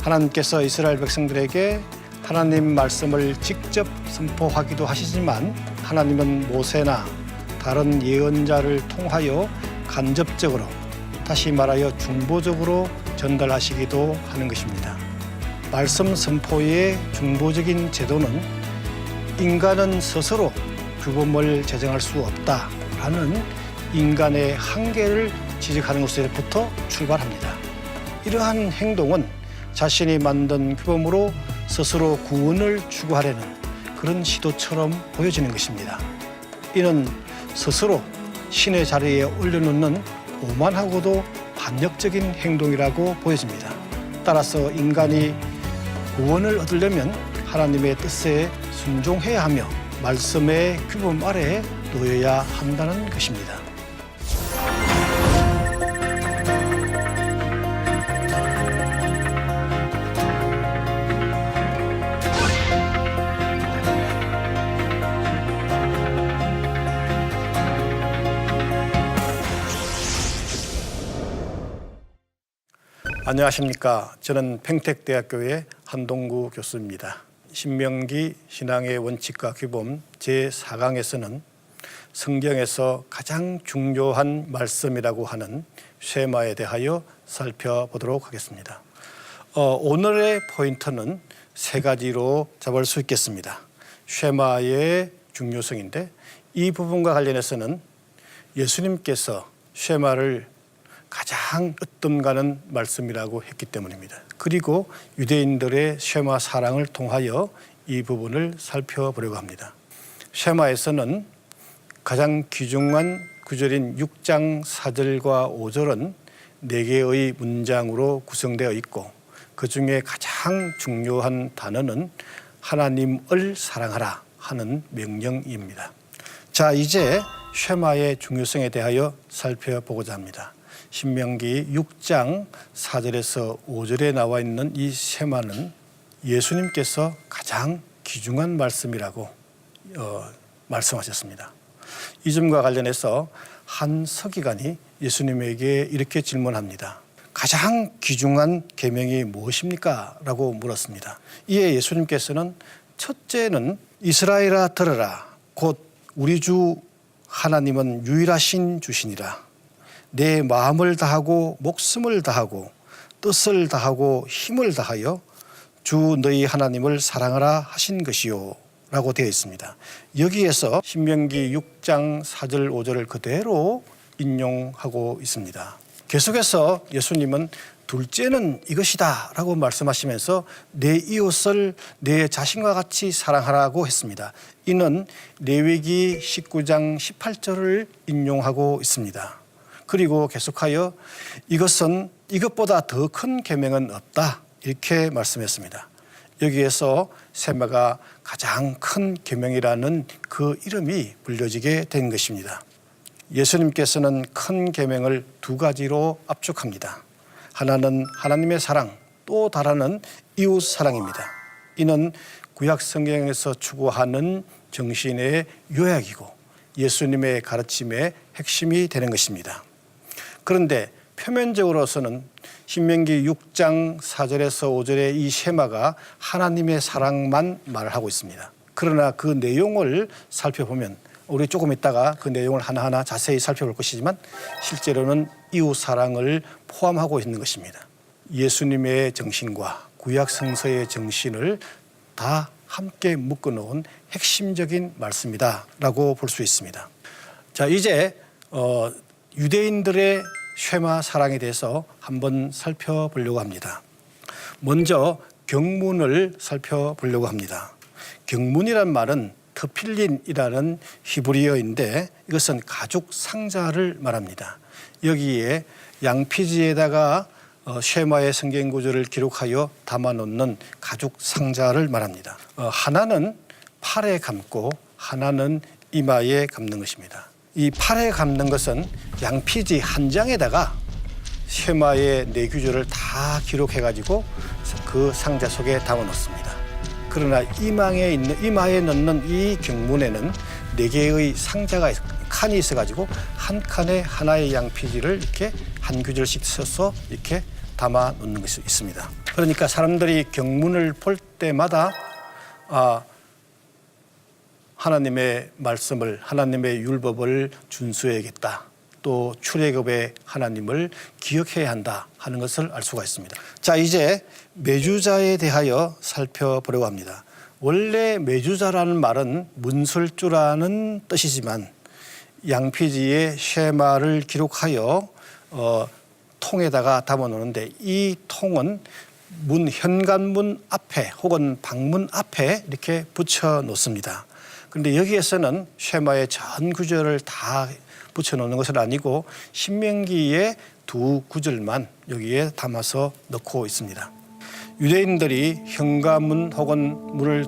하나님께서 이스라엘 백성들에게 하나님 말씀을 직접 선포하기도 하시지만 하나님은 모세나 다른 예언자를 통하여 간접적으로, 다시 말하여 중보적으로 전달하시기도 하는 것입니다. 말씀 선포의 중보적인 제도는 인간은 스스로 규범을 제정할 수 없다라는 인간의 한계를 지적하는 것에부터 출발합니다. 이러한 행동은 자신이 만든 규범으로 스스로 구원을 추구하려는 그런 시도처럼 보여지는 것입니다. 이는 스스로 신의 자리에 올려놓는 오만하고도 반역적인 행동이라고 보여집니다. 따라서 인간이 구원을 얻으려면 하나님의 뜻에 순종해야 하며 말씀의 규범 아래에 놓여야 한다는 것입니다. 안녕하십니까. 저는 평택대학교의 한동구 교수입니다. 신명기 신앙의 원칙과 규범 제4강에서는 성경에서 가장 중요한 말씀이라고 하는 쉐마에 대하여 살펴보도록 하겠습니다. 오늘의 포인트는 세 가지로 잡을 수 있겠습니다. 쉐마의 중요성인데 이 부분과 관련해서는 예수님께서 쉐마를 가장 으뜸 가는 말씀이라고 했기 때문입니다. 그리고 유대인들의 쉐마 사랑을 통하여 이 부분을 살펴보려고 합니다. 쉐마에서는 가장 귀중한 구절인 6장 4절과 5절은 4개의 문장으로 구성되어 있고 그 중에 가장 중요한 단어는 하나님을 사랑하라 하는 명령입니다. 자, 이제 쉐마의 중요성에 대하여 살펴보고자 합니다. 신명기 6장 4절에서 5절에 나와 있는 이 쉐마는 예수님께서 가장 귀중한 말씀이라고 말씀하셨습니다. 이 점과 관련해서 한 서기관이 예수님에게 이렇게 질문합니다. 가장 귀중한 계명이 무엇입니까? 라고 물었습니다. 이에 예수님께서는 첫째는 이스라엘아 들으라. 곧 우리 주 하나님은 유일하신 주시니라. 내 마음을 다하고 목숨을 다하고 뜻을 다하고 힘을 다하여 주 너희 하나님을 사랑하라 하신 것이요 라고 되어 있습니다. 여기에서 신명기 6장 4절 5절을 그대로 인용하고 있습니다. 계속해서 예수님은 둘째는 이것이다 라고 말씀하시면서 내 이웃을 내 자신과 같이 사랑하라고 했습니다. 이는 레위기 19장 18절을 인용하고 있습니다. 그리고 계속하여 이것은 이것보다 더 큰 계명은 없다 이렇게 말씀했습니다. 여기에서 쉐마가 가장 큰 계명이라는 그 이름이 불려지게 된 것입니다. 예수님께서는 큰 계명을 두 가지로 압축합니다. 하나는 하나님의 사랑, 또 다른 이웃 사랑입니다. 이는 구약 성경에서 추구하는 정신의 요약이고 예수님의 가르침의 핵심이 되는 것입니다. 그런데 표면적으로서는 신명기 6장 4절에서 5절의 이 쉐마가 하나님의 사랑만 말을 하고 있습니다. 그러나 그 내용을 살펴보면 우리 조금 있다가 그 내용을 하나하나 자세히 살펴볼 것이지만 실제로는 이웃 사랑을 포함하고 있는 것입니다. 예수님의 정신과 구약 성서의 정신을 다 함께 묶어놓은 핵심적인 말씀이다라고 볼 수 있습니다. 자, 이제 유대인들의 쉐마 사랑에 대해서 한번 살펴보려고 합니다. 먼저 경문을 살펴보려고 합니다. 경문이란 말은 트필린이라는 히브리어인데 이것은 가죽 상자를 말합니다. 여기에 양피지에다가 쉐마의 성경 구절을 기록하여 담아놓는 가죽 상자를 말합니다. 하나는 팔에 감고 하나는 이마에 감는 것입니다. 이 팔에 감는 것은 양피지 한 장에다가 쉐마의 4구절을 다 기록해가지고 그 상자 속에 담아놓습니다. 그러나 이마에 넣는 이 경문에는 4개의 상자가 칸이 있어가지고 한 칸에 하나의 양피지를 이렇게 한 구절씩 써서 이렇게 담아 놓는 것이 있습니다. 그러니까 사람들이 경문을 볼 때마다 하나님의 말씀을, 하나님의 율법을 준수해야겠다. 또 출애굽의 하나님을 기억해야 한다 하는 것을 알 수가 있습니다. 자, 이제 매주자에 대하여 살펴보려고 합니다. 원래 매주자라는 말은 문설주라는 뜻이지만 양피지에 쉐마를 기록하여 통에다가 담아놓는데 이 통은 현관문 앞에 혹은 방문 앞에 이렇게 붙여놓습니다. 그런데 여기에서는 쉐마의 전 구절을 다 붙여놓는 것은 아니고 신명기의 2구절만 여기에 담아서 넣고 있습니다. 유대인들이 현관문 혹은 문을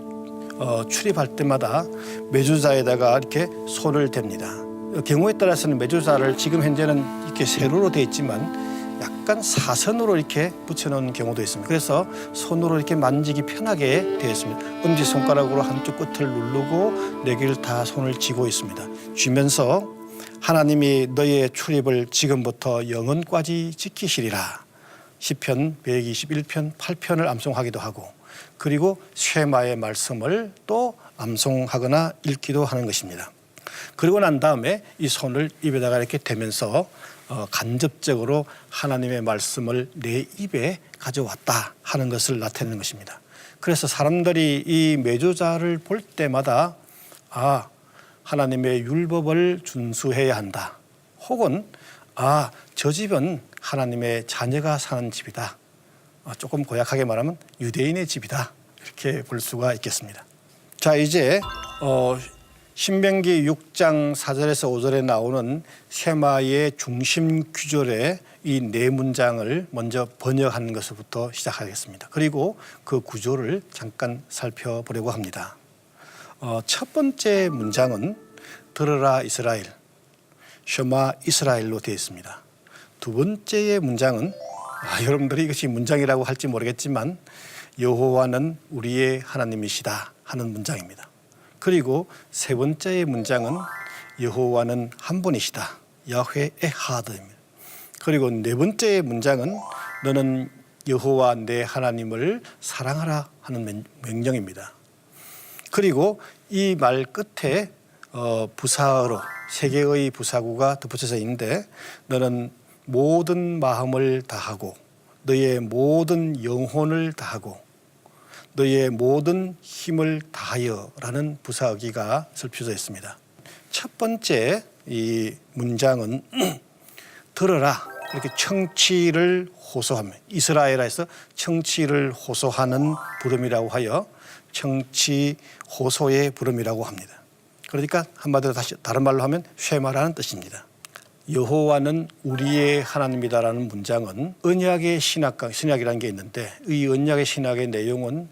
출입할 때마다 매주자에다가 이렇게 손을 댑니다. 경우에 따라서는 매주자를 지금 현재는 이렇게 세로로 되어 있지만 약간 사선으로 이렇게 붙여놓은 경우도 있습니다. 그래서 손으로 이렇게 만지기 편하게 되어 있습니다. 엄지손가락으로 한쪽 끝을 누르고 4개를 다 손을 쥐고 있습니다. 쥐면서 하나님이 너의 출입을 지금부터 영원까지 지키시리라. 시편 121편 8편을 암송하기도 하고 그리고 쉐마의 말씀을 또 암송하거나 읽기도 하는 것입니다. 그리고 난 다음에 이 손을 입에다가 이렇게 대면서 간접적으로 하나님의 말씀을 내 입에 가져왔다 하는 것을 나타내는 것입니다. 그래서 사람들이 이 매주자를 볼 때마다 하나님의 율법을 준수해야 한다. 혹은 저 집은 하나님의 자녀가 사는 집이다. 조금 고약하게 말하면 유대인의 집이다. 이렇게 볼 수가 있겠습니다. 자, 이제 신명기 6장 4절에서 5절에 나오는 쉐마의 중심 구절의 이 4문장을 먼저 번역하는 것부터 시작하겠습니다. 그리고 그 구조를 잠깐 살펴보려고 합니다. 첫 번째 문장은 들으라 이스라엘, 셔마 이스라엘로 되어 있습니다. 두 번째의 문장은 여러분들이 이것이 문장이라고 할지 모르겠지만 여호와는 우리의 하나님이시다 하는 문장입니다. 그리고 세 번째의 문장은 여호와는 한 분이시다. 야훼 에하드입니다. 그리고 네 번째의 문장은 너는 여호와 내 하나님을 사랑하라 하는 명령입니다. 그리고 이 말 끝에 부사어로 3개의 부사구가 덧붙여져 있는데 너는 모든 마음을 다하고 너의 모든 영혼을 다하고 너의 모든 힘을 다하여라는 부사어기가 살펴져 있습니다. 첫 번째 이 문장은 들어라 이렇게 청취를 호소하며 이스라엘에서 청취를 호소하는 부름이라고 하여 청취 호소의 부름이라고 합니다. 그러니까 한마디로 다른 말로 하면 쉐마라는 뜻입니다. 여호와는 우리의 하나님이다라는 문장은 언약의 신약이라는 게 있는데 이 언약의 신약의 내용은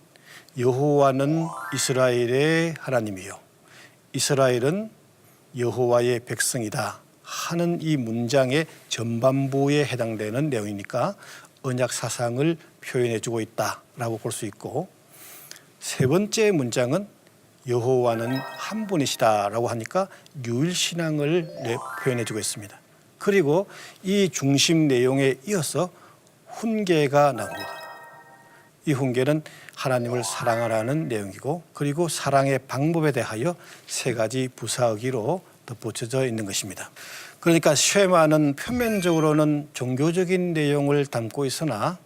여호와는 이스라엘의 하나님이요 이스라엘은 여호와의 백성이다 하는 이 문장의 전반부에 해당되는 내용이니까 언약 사상을 표현해주고 있다라고 볼 수 있고 세 번째 문장은 여호와는 한 분이시다라고 하니까 유일신앙을 표현해주고 있습니다. 그리고 이 중심 내용에 이어서 훈계가 나옵니다. 이 훈계는 하나님을 사랑하라는 내용이고 그리고 사랑의 방법에 대하여 3가지 부사어기로 덧붙여져 있는 것입니다. 그러니까 쉐마는 표면적으로는 종교적인 내용을 담고 있으나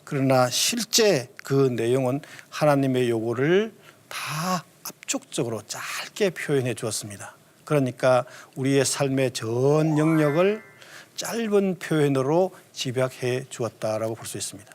그러나 실제 그 내용은 하나님의 요구를 다 압축적으로 짧게 표현해 주었습니다. 그러니까 우리의 삶의 전 영역을 짧은 표현으로 집약해 주었다라고 볼 수 있습니다.